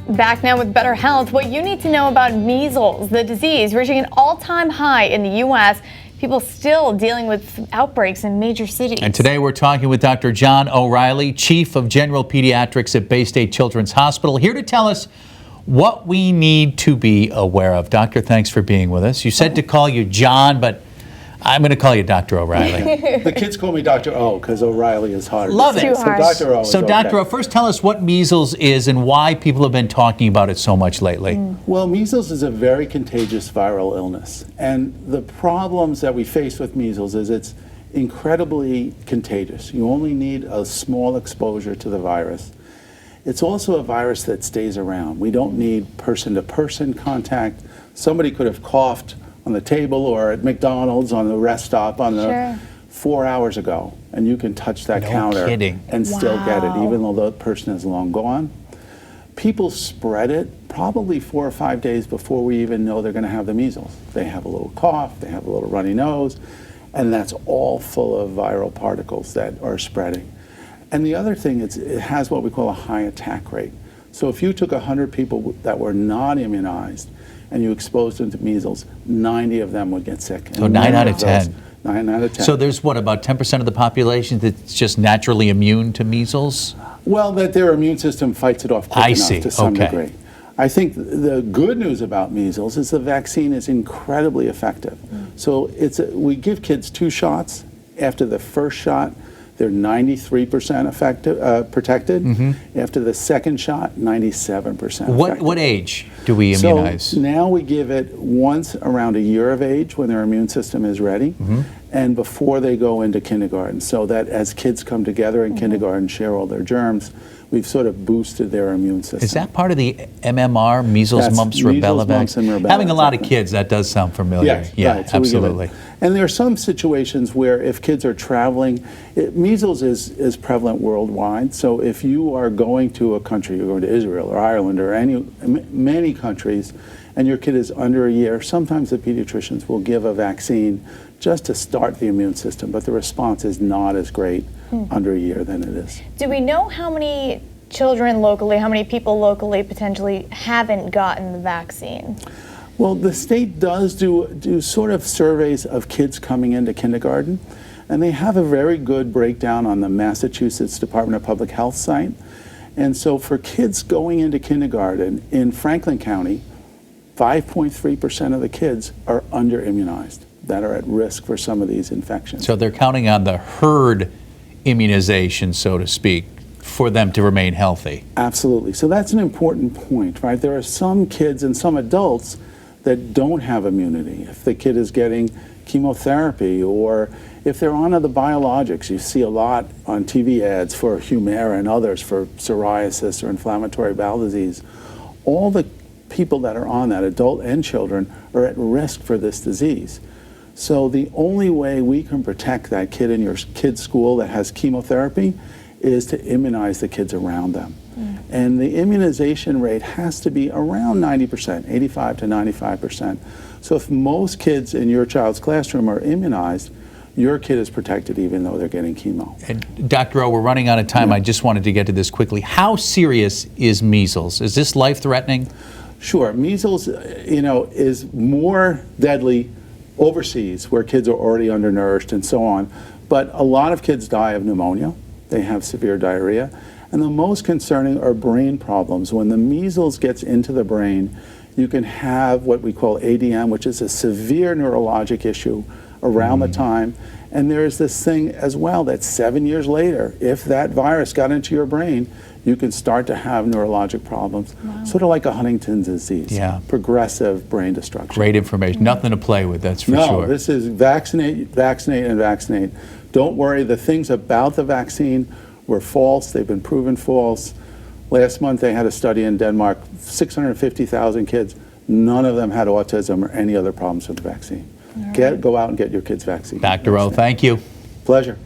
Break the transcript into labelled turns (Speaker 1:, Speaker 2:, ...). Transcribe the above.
Speaker 1: Back now with better health, what you need to know about measles, the disease reaching an all-time high in the U.S. People still dealing with outbreaks in major cities.
Speaker 2: And today we're talking with Dr. John O'Reilly, Chief of General Pediatrics at Baystate Children's Hospital, here to tell us what we need to be aware of. Doctor, thanks for being with us. You said to call you John, but I'm going to call you Dr. O'Reilly.
Speaker 3: The kids call me Dr. O because O'Reilly is hard.
Speaker 2: Love it.
Speaker 1: So
Speaker 3: Dr. O.
Speaker 2: So, Dr. O, first tell us what measles is and why people have been talking about it so much lately.
Speaker 3: Well, measles is a very contagious viral illness. And the problems that we face with measles is it's incredibly contagious. You only need a small exposure to the virus. It's also a virus that stays around. We don't need person-to-person contact. Somebody could have coughed on the table or at McDonald's on the rest stop on the 4 hours ago, and you can touch that counter and still get it, even though the person is long gone. People spread it probably 4 or 5 days before we even know they're going to have the measles. They have a little cough, they have a little runny nose, and that's all full of viral particles that are spreading. And the other thing is it has what we call a high attack rate. So if you took 100 people that were not immunized and you exposed them to measles, 90 of them would get sick.
Speaker 2: So 9 out of 10.
Speaker 3: 9 out of 10.
Speaker 2: So there's what, about 10% of the population that's just naturally immune to measles?
Speaker 3: Well, that their immune system fights it off quick enough to some degree. I think the good news about measles is the vaccine is incredibly effective. So we give kids 2 shots. After the first shot, they're 93% protected. After the second shot, 97% effective.
Speaker 2: What age do we immunize?
Speaker 3: So now we give it once around a year of age when their immune system is ready, and before they go into kindergarten, so that as kids come together in kindergarten, share all their germs, we've sort of boosted their immune system.
Speaker 2: Is that part of the MMR, measles, mumps, rubella vaccine? Having a lot of kids, that does sound familiar.
Speaker 3: Yes,
Speaker 2: yeah,
Speaker 3: right. So
Speaker 2: absolutely.
Speaker 3: And there are some situations where if kids are traveling, measles is prevalent worldwide. So if you are going to a country, you're going to Israel or Ireland or many countries, and your kid is under a year, sometimes the pediatricians will give a vaccine just to start the immune system, but the response is not as great under a year than it is.
Speaker 1: Do we know how many children locally, how many people locally potentially haven't gotten the vaccine?
Speaker 3: Well, the state does do sort of surveys of kids coming into kindergarten, and they have a very good breakdown on the Massachusetts Department of Public Health site. And so for kids going into kindergarten in Franklin County, 5.3% of the kids are under-immunized that are at risk for some of these infections.
Speaker 2: So they're counting on the herd immunization, so to speak, for them to remain healthy.
Speaker 3: Absolutely. So that's an important point, right? There are some kids and some adults that don't have immunity. If the kid is getting chemotherapy or if they're on other biologics, you see a lot on TV ads for Humira and others for psoriasis or inflammatory bowel disease. All the people that are on that, adult and children, are at risk for this disease. So the only way we can protect that kid in your kid's school that has chemotherapy is to immunize the kids around them. And the immunization rate has to be around 90%, 85 to 95%. So if most kids in your child's classroom are immunized, your kid is protected even though they're getting chemo.
Speaker 2: And Dr. O, we're running out of time. I just wanted to get to this quickly. How serious is measles? Is this life-threatening?
Speaker 3: Sure. Measles, is more deadly overseas where kids are already undernourished and so on. But a lot of kids die of pneumonia. They have severe diarrhea. And the most concerning are brain problems. When the measles gets into the brain, you can have what we call ADM, which is a severe neurologic issue around the time. And there's this thing as well that 7 years later, if that virus got into your brain, you can start to have neurologic problems, sort of like a Huntington's disease, progressive brain destruction.
Speaker 2: Great information. Nothing to play with, that's for sure.
Speaker 3: No, this is vaccinate, vaccinate, and vaccinate. Don't worry, the things about the vaccine were false. They've been proven false. Last month they had a study in Denmark, 650,000 kids. None of them had autism or any other problems with the vaccine. Go out and get your kids vaccinated.
Speaker 2: Dr. O, thank you.
Speaker 3: Pleasure.